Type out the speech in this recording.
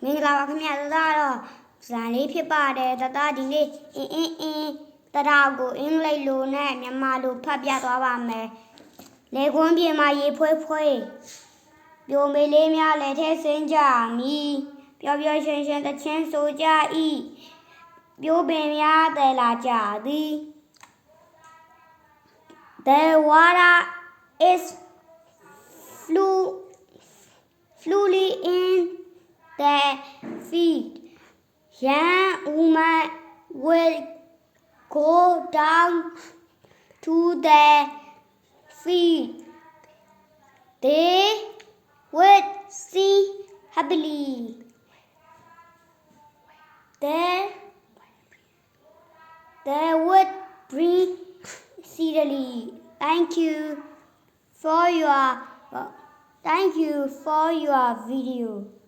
မင်္ဂလာပါခင်ဗျာတော့ဇာန်လေးဖြစ်ပါတယ်တဒီနေ့တရာကိုအင်္ဂလိပ်လိုနဲ့မြန်မာလိုဖတ်ပြသွားပါမယ်လေကွန်းပြင်မှာရေဖွဲဖွဲပြိုမေလေးများလက်ထဲဆင်းကြမည်ပျော်ပျော်ရွှင်ရွှင်သချင်းဆိုကြ၏ပြိုပင်များတည်လာကြသည် The water is fluently in the feet. Young woman will go down to the feet. They would see happily. They would breathe steadily. Thank you for your video.